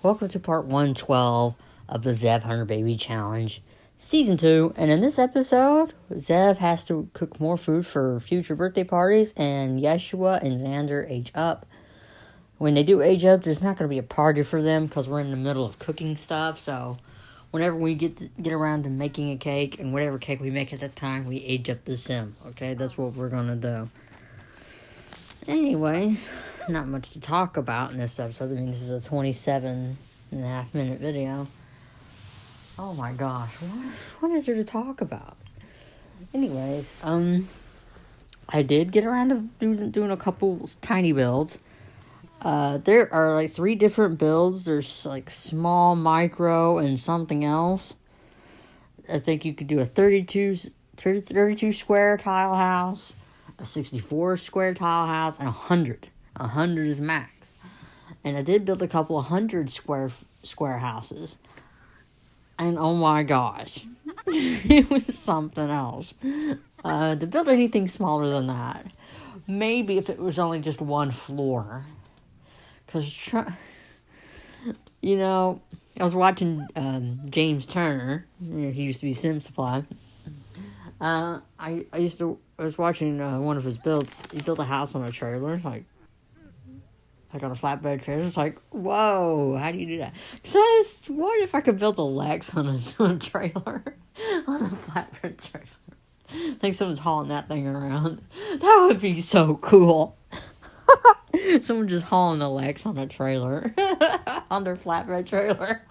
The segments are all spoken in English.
Welcome to part 112 of the Zev Hunter Baby Challenge, Season 2. And in this episode, Zev has to cook more food for future birthday parties, and Yeshua and Xander age up. When they do age up, there's not going to be a party for them because we're in the middle of cooking stuff. So whenever we get around to making a cake, and whatever cake we make at that time, we age up the sim. Okay, that's what we're going to do. Anyways, not much to talk about in this episode. I mean, this is a 27.5-minute video. Oh my gosh, what is there to talk about? Anyways, I did get around to doing a couple tiny builds. There are like 3 different builds. There's like small, micro, and something else. I think you could do a 32 square tile house, a 64 square tile house, and 100. 100 is max. And I did build a couple of 100 square houses. And oh my gosh, it was something else. To build anything smaller than that, maybe if it was only just one floor. Because, I was watching James Turner. He used to be Sim Supply. I was watching one of his builds. He built a house on a trailer, like on a flatbed trailer. It's like, whoa, how do you do that? Because what if I could build a Lex on a trailer? On a flatbed trailer. I think someone's hauling that thing around. That would be so cool. Someone just hauling a Lex on a trailer. On their flatbed trailer.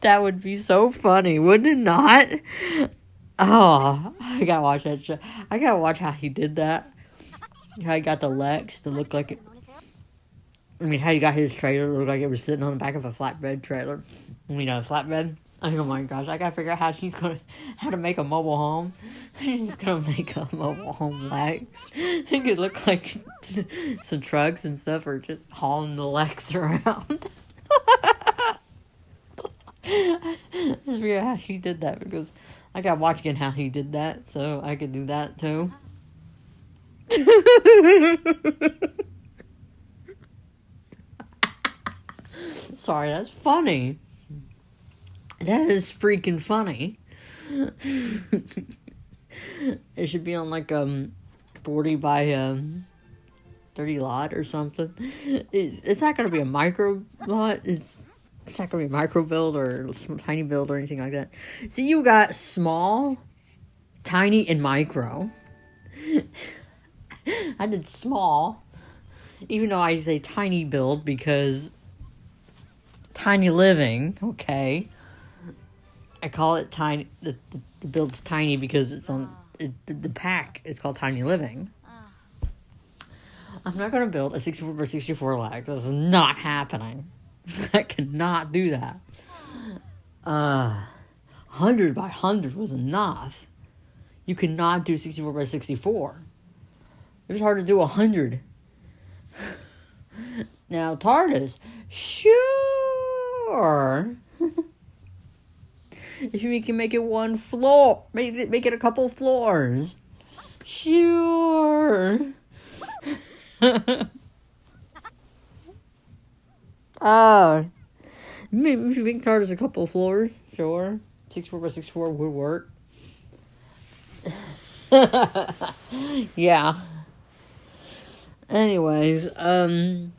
That would be so funny, wouldn't it not? Oh, I gotta watch that show. I gotta watch how he did that. How he got the Lex to look like it. I mean, how he got his trailer to look like it was sitting on the back of a flatbed trailer. Flatbed. Oh my gosh, I gotta figure out how to make a mobile home. He's gonna make a mobile home Lex. It could look like some trucks and stuff are just hauling the Lex around. Just figure out how he did that, because I gotta watch again how he did that, so I could do that too. Sorry, that's funny. That is freaking funny. It should be on like 40 by 30 lot or something. It's not gonna be a micro lot. It's not going to be a micro build or some tiny build or anything like that. So you got small, tiny, and micro. I did small, even though I say tiny build because tiny living, okay. I call it tiny, the build's tiny because it's on, the pack is called tiny living. I'm not going to build a 64 by 64 Lex. This is not happening. I cannot do that. 100 by 100 was enough. You cannot do 64 by 64. It was hard to do 100. Now, TARDIS, sure. If you can make it one floor, make it a couple floors. Sure. If you make TARDIS a couple of floors, sure. 64 by 64 would work. Yeah. Anyways, the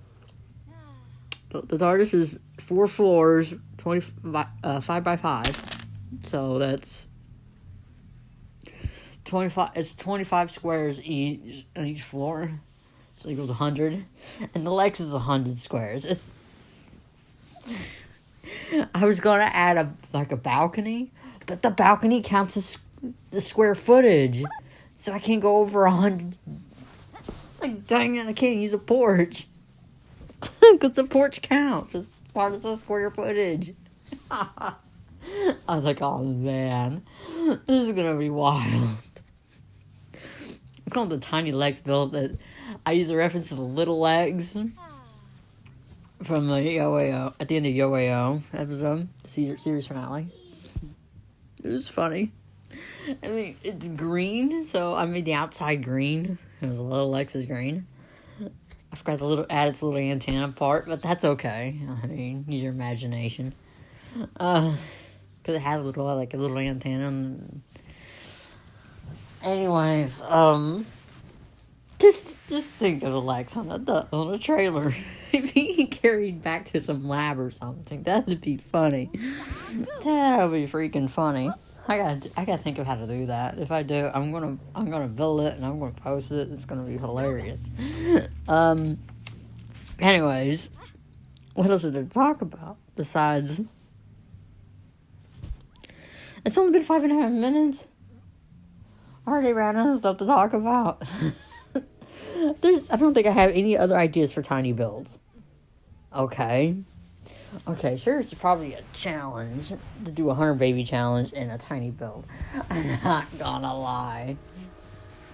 TARDIS is 4 floors, 5 by 5. So that's 25. It's 25 squares each on each floor. So it equals 100. And the Lex is 100 squares. I was going to add a balcony, but the balcony counts as the square footage, so I can't go over 100. Like, dang it, I can't use a porch, because the porch counts as part of the square footage. I was like, oh man, this is going to be wild. It's called the Tiny Legs build. That I use a reference to the Little Legs from the YOAO, at the end of YOAO episode, series finale. It was funny. I mean, it's green, so I made the outside green. It was a little Lexus green. I forgot add its little antenna part, but that's okay. I mean, use your imagination. Because it had a little antenna. Anyways, just think of Alex on a trailer. If he carried back to some lab or something, that would be funny. That would be freaking funny. I gotta think of how to do that. If I do, I'm gonna build it and I'm gonna post it. It's gonna be hilarious. Anyways, what else is there to talk about besides? It's only been 5.5 minutes. I already ran out of stuff to talk about. I don't think I have any other ideas for tiny builds. Okay, sure, it's probably a challenge to do a 100 baby challenge in a tiny build. I'm not gonna lie.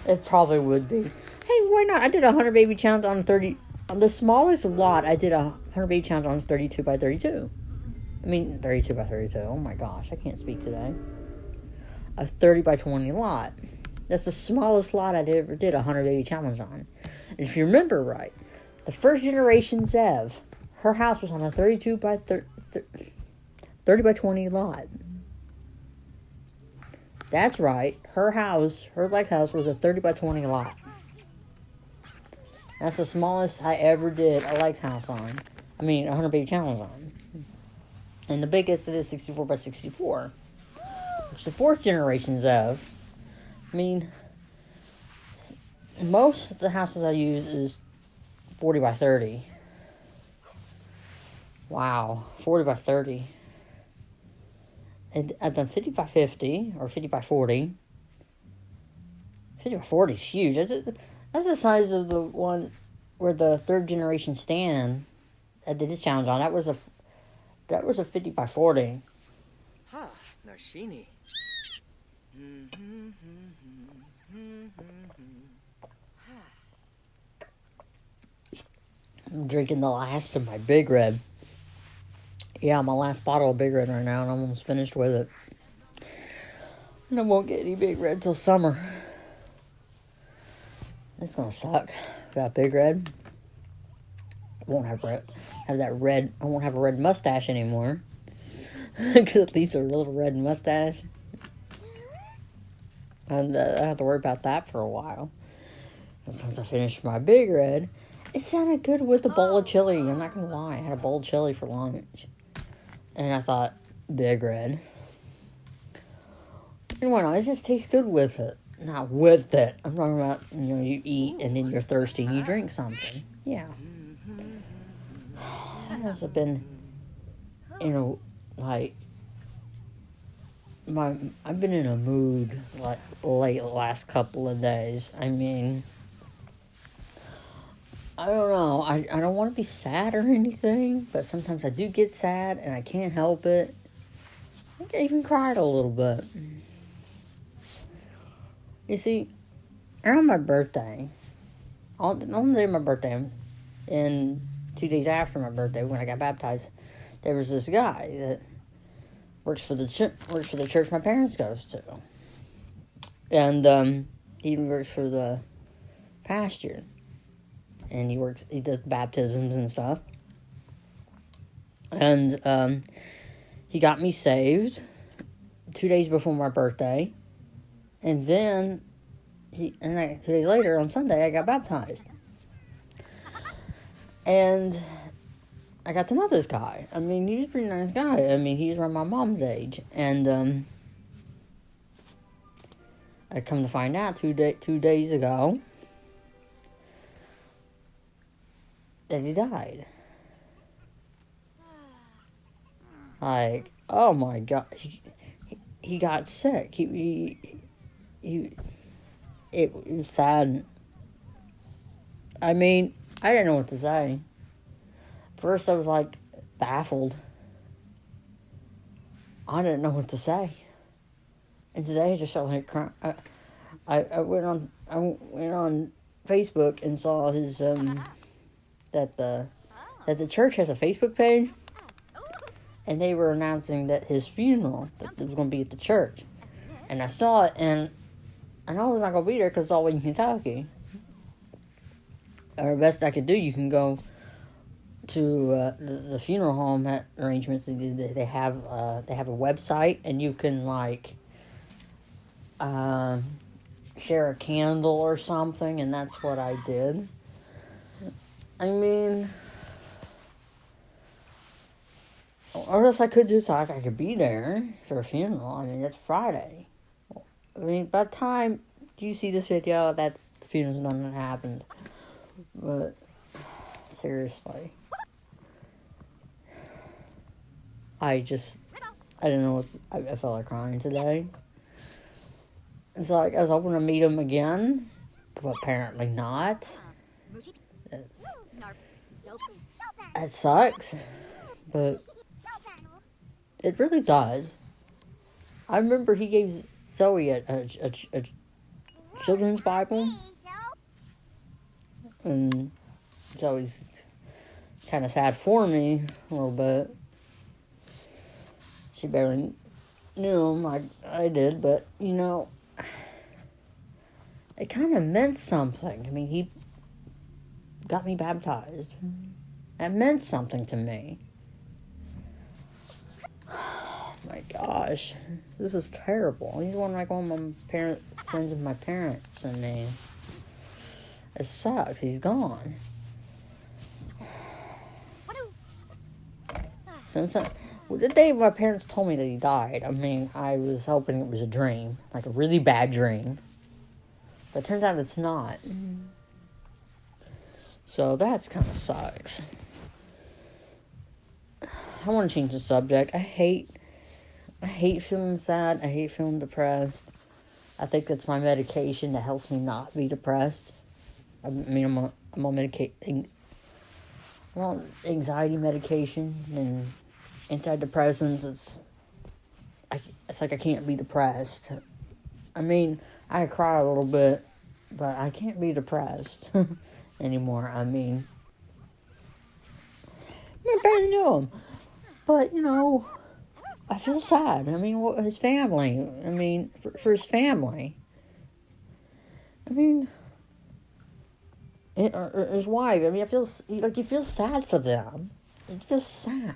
It probably would be. Hey, why not? I did a 100 baby challenge on the smallest lot. I did a 100 baby challenge on 32 by 32. I mean, 32 by 32. Oh my gosh, I can't speak today. A 30 by 20 lot. That's the smallest lot I ever did a 100 baby challenge on. And if you remember right, the first generation Zev, her house was on a 30 by 20 lot. That's right. Her Lex house was a 30 by 20 lot. That's the smallest I ever did a Lex house on. I mean, a 100 baby challenge on. And the biggest is 64 by 64. Which the fourth generation Zev. I mean, most of the houses I use is 40 by 30. Wow, 40 by 30. And I've done 50 by 50, or 50 by 40. 50 by 40 is huge. That's the size of the one where the third generation Stan I did this challenge on. That was a 50 by 40. Ha, Narshini. I'm drinking the last of my Big Red. Yeah, my last bottle of Big Red right now, and I'm almost finished with it. And I won't get any Big Red till summer. It's gonna suck without Big Red. I won't have that red. I won't have a red mustache anymore. Because at least a little red mustache. And I don't have to worry about that for a while. And since I finished my Big Red, it sounded good with a bowl of chili. I'm not gonna lie, I had a bowl of chili for lunch. And I thought, Big Red. And why not? It just tastes good with it. Not with it. I'm talking about, you eat and then you're thirsty and you drink something. Yeah. I've been, I've been in a mood, late the last couple of days. I mean, I don't know. I don't want to be sad or anything, but sometimes I do get sad and I can't help it. I even cried a little bit. You see, around my birthday, on the day of my birthday, and 2 days after my birthday, when I got baptized, there was this guy that works for the church my parents goes to, and he works for the pastor, and he does baptisms and stuff, and he got me saved 2 days before my birthday. And then, 2 days later, on Sunday, I got baptized. And I got to know this guy. I mean, he was a pretty nice guy. I mean, he's around my mom's age. And I come to find out 2 days ago that he died. Like, oh my God. He got sick. It was sad. I mean, I didn't know what to say. First, I was like baffled. I didn't know what to say. And today, I just felt like crying. I went on Facebook and saw his that the church has a Facebook page, and they were announcing that his funeral that it was going to be at the church. And I saw it, and I know I was not going to be there because it's all in Kentucky. or best I could do, you can go to the funeral home arrangements. They have a website, and you can like share a candle or something, and that's what I did. I mean, or else I could do talk. I could be there for a funeral. I mean, that's Friday. I mean, by the time you see this video, the funeral's done and happened. But seriously, I don't know. I felt like crying today. It's like I was hoping to meet him again, but apparently not. That sucks, but it really does. I remember he gave Zoe a children's Bible, and Zoe's kind of sad for me a little bit. She barely knew him like I did, but you know, it kind of meant something. I mean, he got me baptized. That meant something to me. Oh my gosh, this is terrible. He's one of my friends of my parents, and it sucks. He's gone. The day my parents told me that he died, I mean, I was hoping it was a dream, like a really bad dream. But it turns out it's not. So that's kind of sucks. I want to change the subject. I hate feeling sad. I hate feeling depressed. I think that's my medication that helps me not be depressed. I mean, I'm on anxiety medication and antidepressants. It's like I can't be depressed. I mean, I cry a little bit, but I can't be depressed anymore. I mean, I barely knew him. But, you know, I feel sad. I mean, his family. I mean, for his family. I mean, or his wife. I mean, you feel sad for them. It feels sad.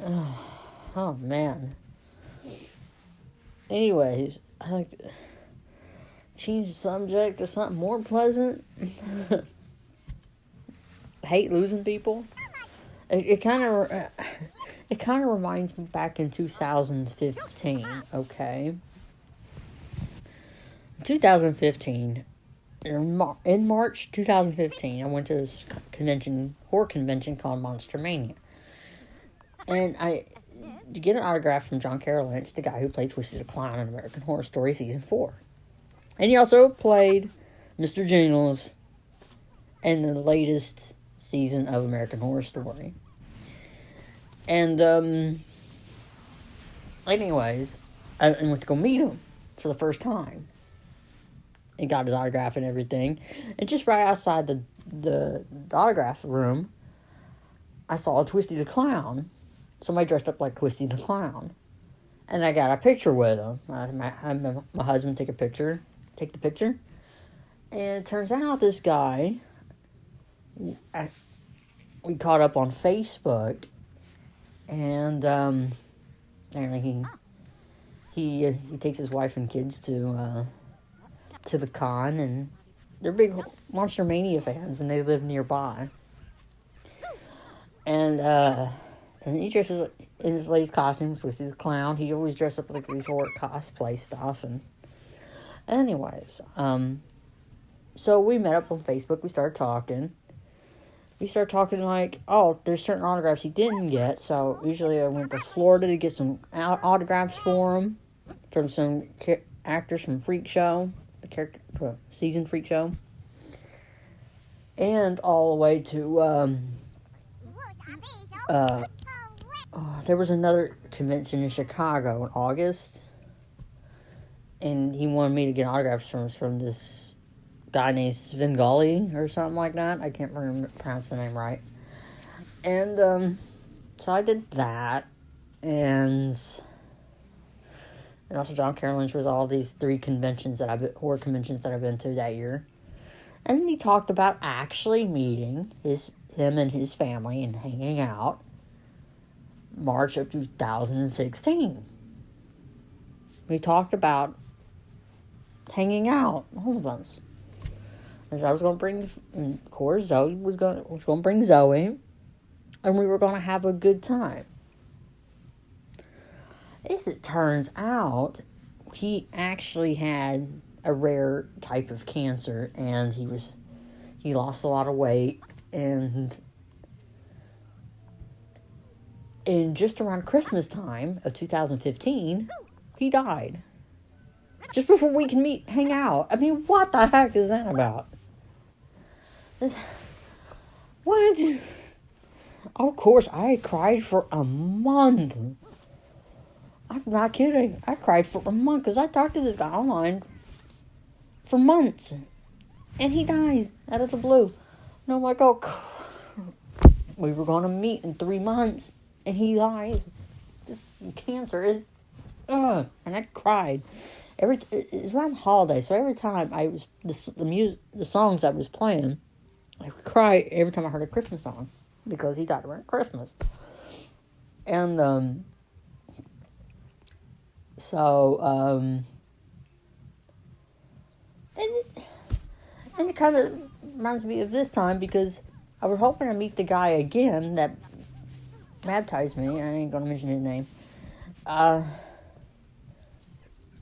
Oh man. Anyways, I like to change the subject to something more pleasant. I hate losing people. It kind of reminds me back in 2015. Okay, 2015. In March 2015, I went to this horror convention called Monster Mania. And to get an autograph from Carroll, Lynch, the guy who played Twisted the Clown in American Horror Story Season 4. And he also played Mr. Jingles in the latest season of American Horror Story. And, anyways, I went to go meet him for the first time. And got his autograph and everything. And just right outside the autograph room, I saw a Twisty the Clown. Somebody dressed up like Twisty the Clown. And I got a picture with him. I had my husband take the picture. And it turns out this guy, we caught up on Facebook. And apparently he takes his wife and kids to the con, and they're big Monster Mania fans, and they live nearby. And he dresses in his latest costumes, which is a clown. He always dresses up like these horror cosplay stuff. And anyways, so we met up on Facebook. We started talking. Like, oh, there's certain autographs he didn't get. So usually I went to Florida to get some autographs for him from some actors from Freak Show, the season Freak Show, and all the way to there was another convention in Chicago in August, and he wanted me to get autographs from this guy named Svengali or something like that. I can't pronounce the name right. And so I did that, and also Carroll Lynch was all these horror conventions that I've been to that year. And then he talked about actually meeting him and his family and hanging out March of 2016. We talked about hanging out, all of us. As I was going to bring, and of course, Zoe was going to bring Zoe, and we were going to have a good time. As it turns out, he actually had a rare type of cancer, and he lost a lot of weight, and in just around Christmas time of 2015, he died. Just before we can hang out. I mean, what the heck is that about? What? Of course, I cried for a month. I'm not kidding. I cried for a month because I talked to this guy online for months. And he dies out of the blue. And I'm like, oh, we were going to meet in 3 months. And he dies. This cancer is... And I cried. It's around the holidays, so every time the songs I was playing, I would cry every time I heard a Christmas song. Because he died around Christmas. And, and it kind of reminds me of this time because I was hoping to meet the guy again that baptized me. I ain't gonna mention his name.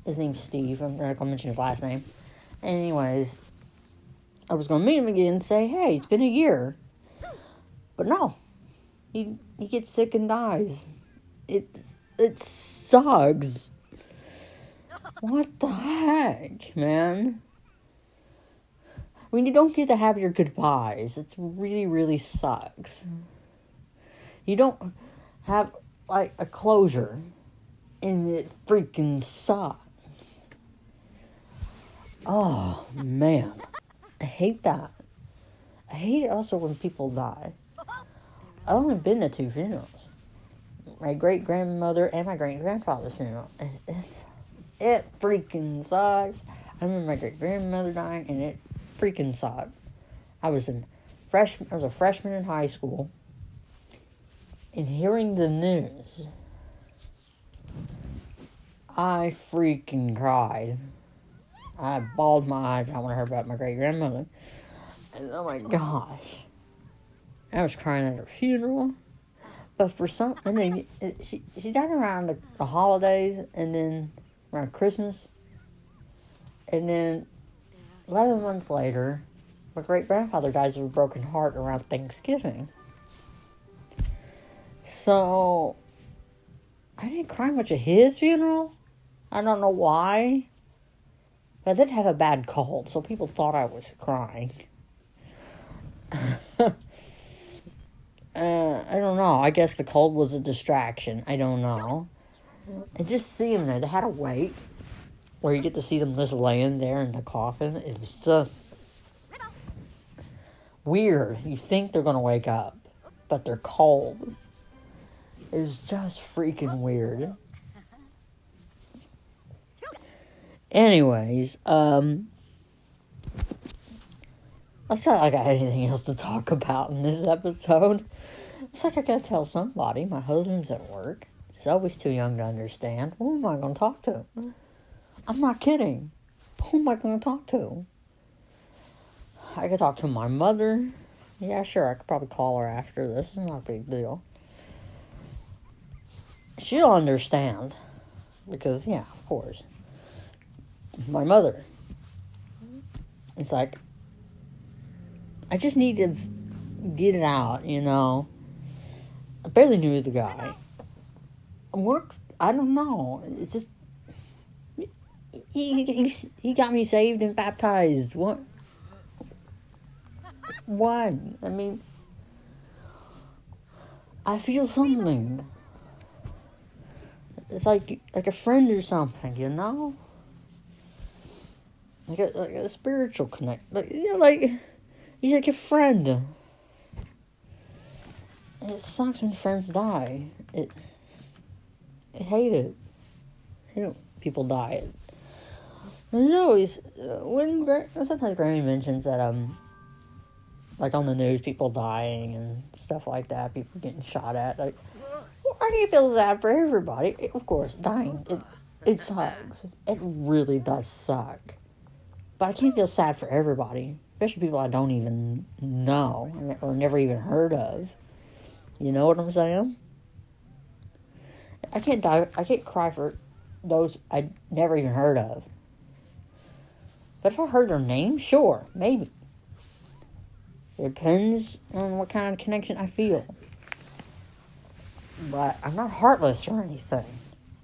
His name's Steve. I'm not gonna mention his last name. Anyways, I was gonna meet him again and say, hey, it's been a year. But no. He gets sick and dies. It sucks. What the heck, man? I mean, you don't get to have your goodbyes. It really, really sucks. You don't have, like, a closure. And it freaking sucks. Oh, man. I hate that. I hate it also when people die. I've only been to 2 funerals. My great-grandmother and my great-grandfather's funeral. It freaking sucks. I remember my great-grandmother dying, and it freaking sucked. I was a freshman in high school, and hearing the news, I freaking cried. I bawled my eyes out when I heard about my great-grandmother. And oh my gosh. I was crying at her funeral. But for some... I mean, she died around the holidays, and then around Christmas. And then 11 months later, my great-grandfather dies of a broken heart around Thanksgiving. So, I didn't cry much at his funeral. I don't know why. But I did have a bad cold, so people thought I was crying. I don't know. I guess the cold was a distraction. I don't know. And just seeing them there, they had to wait. Where you get to see them just laying there in the coffin. It was just weird. You think they're going to wake up, but they're cold. It was just freaking weird. Anyways, it's not like I had anything else to talk about in this episode. It's like I gotta tell somebody. My husband's at work. He's always too young to understand. Who am I gonna talk to? I'm not kidding. Who am I gonna talk to? I could talk to my mother. Yeah, sure, I could probably call her after this. It's not a big deal. She'll understand. Because, yeah, of course. My mother. It's like, I just need to get it out, you know. I barely knew the guy. I don't know. It's just, he got me saved and baptized. What? I mean, I feel something. It's like a friend or something, you know? Like a spiritual connect. Like, you know, like, he's like a friend. And it sucks when friends die. I hate it. I hate when people die. There's always, sometimes Grammy mentions that, like on the news, people dying and stuff like that, people getting shot at. Like, why do you feel sad for everybody? Of course, dying, it sucks. It really does suck. But I can't feel sad for everybody, especially people I don't even know or never even heard of. You know what I'm saying? I can't cry for those I never even heard of. But if I heard their name, sure, maybe. It depends on what kind of connection I feel. But I'm not heartless or anything.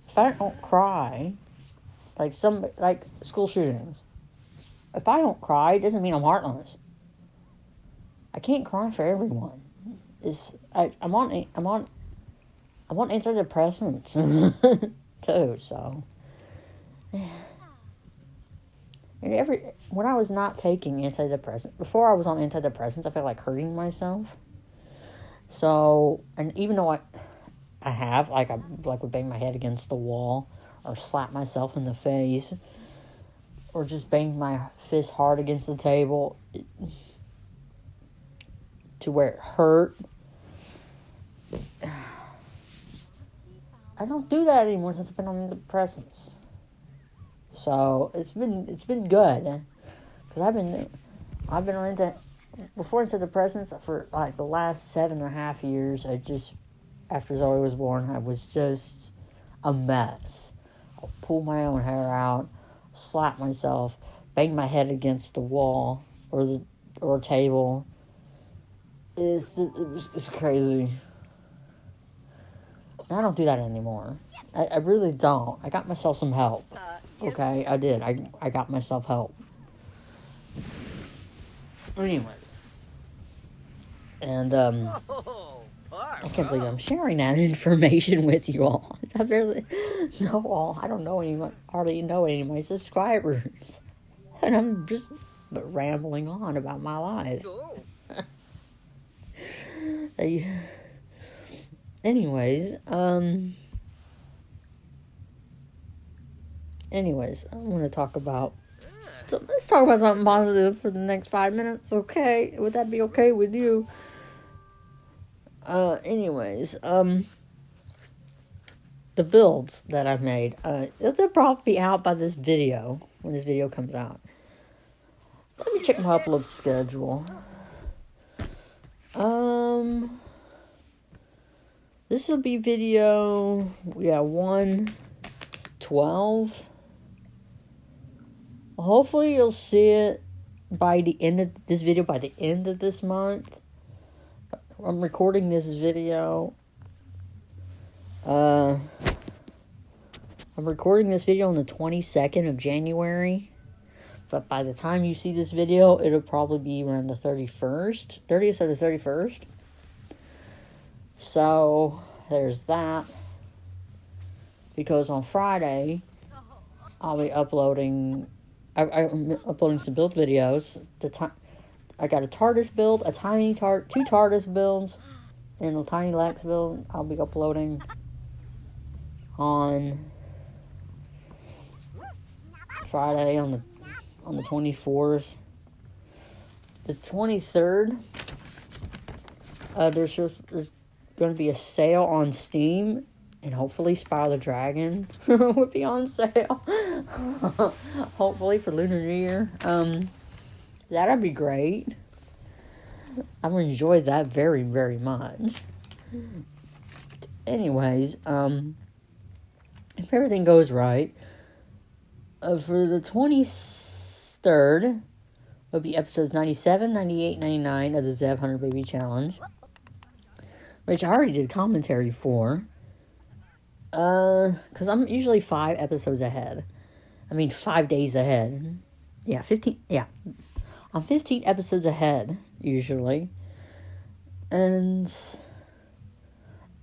If I don't cry, like school shootings, if I don't cry, it doesn't mean I'm heartless. I can't cry for everyone. I'm on antidepressants too, so. And when I was not taking antidepressants, before I was on antidepressants, I felt like hurting myself. So, and even though I have, I would bang my head against the wall, or slap myself in the face, or just bang my fist hard against the table, to where it hurt. I don't do that anymore since I've been on antidepressants. So it's been good, because I've been on before antidepressants for like the last 7.5 years. After Zoe was born, I was just a mess. I'll pull my own hair out, slap myself, bang my head against the wall or a table. It's crazy. I don't do that anymore. I really don't. I got myself some help. Okay, I did. I got myself help. Anyways. And, I can't believe I'm sharing that information with you all. I barely know I don't know anyone, hardly know any of my subscribers. And I'm just rambling on about my life. Anyways, I want to talk about. So let's talk about something positive for the next 5 minutes, okay? Would that be okay with you? The builds that I've made, they'll probably be out by this video, when this video comes out. Let me check my upload schedule. This will be video, 112. Hopefully you'll see it by the end of this video, by the end of this month. I'm recording this video. I'm recording this video on the 22nd of January. But by the time you see this video, it'll probably be around the 30th or the 31st. So, there's that. Because on Friday, I'll be uploading. I'm uploading some build videos. I got a TARDIS build, two TARDIS builds, and a tiny Lex build. I'll be uploading on Friday on the 24th. The 23rd, there's going to be a sale on Steam, and hopefully Spyro the Dragon would be on sale. Hopefully for Lunar New Year. That'd be great. I'm going to enjoy that very, very much. Anyways, if everything goes right, for the 23rd, will be episodes 97, 98, 99 of the Zev 100 Baby Challenge, which I already did commentary for. Because I'm usually 5 episodes ahead. 5 days ahead. Yeah, 15, yeah. I'm 15 episodes ahead, usually. And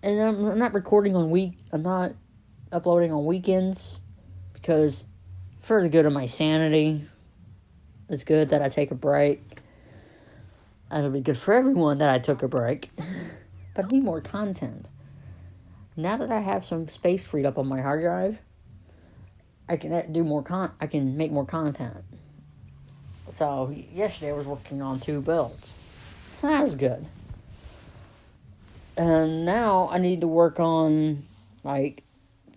I'm not recording I'm not uploading on weekends, because for the good of my sanity, it's good that I take a break. It'll be good for everyone that I took a break. But I need more content. Now that I have some space freed up on my hard drive, I can do more I can make more content. So yesterday I was working on 2 builds. That was good. And now I need to work on, like,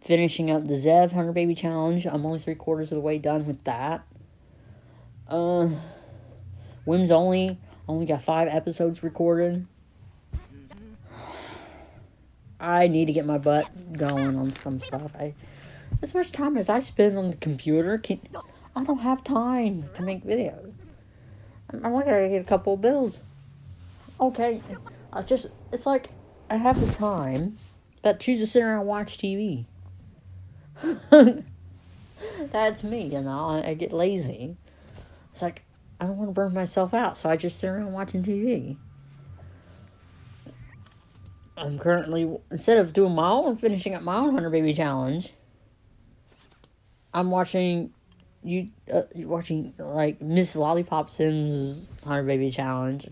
finishing up the Zev 100 Baby Challenge. I'm only 3/4 of the way done with that. Whims only got 5 episodes recorded. I need to get my butt going on some stuff. As much time as I spend on the computer, I don't have time to make videos. I'm only gonna get a couple of builds. Okay, it's like I have the time, but choose to sit around and watch TV. That's me, I get lazy. It's like, I don't want to burn myself out, so I just sit around watching TV. I'm currently, instead of doing finishing up my own 100 Baby Challenge, I'm watching, like, Miss Lollipop Sims 100 Baby Challenge.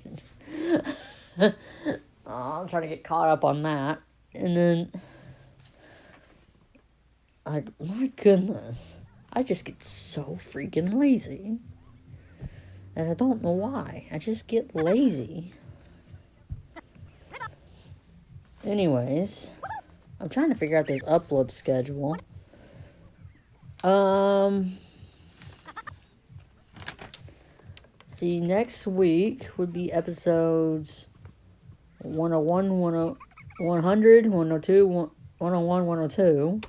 I'm trying to get caught up on that. And then, like, my goodness, I just get so freaking lazy. And I don't know why. I just get lazy. Anyways, I'm trying to figure out this upload schedule. See, next week would be episodes 101, 100, 102, 101, 102.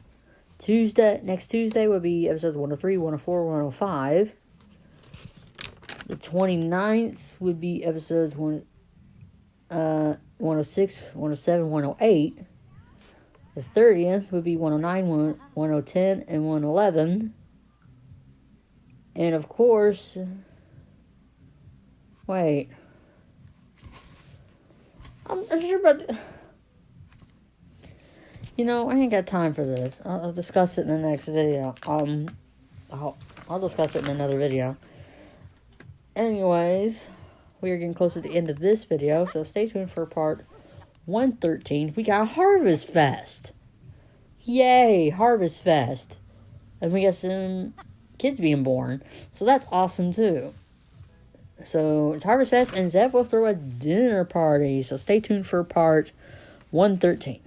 Next Tuesday would be episodes 103, 104, 105. The 29th would be episodes 106, 107, 108. The 30th would be 109, 110, and 111. And of course, wait. I'm sure about I ain't got time for this. I'll discuss it in the next video. I'll discuss it in another video. Anyways, we are getting close to the end of this video, so stay tuned for part 113. We got Harvest Fest. Yay, Harvest Fest. And we got some kids being born. So that's awesome too. So it's Harvest Fest, and Zev will throw a dinner party. So stay tuned for part 113.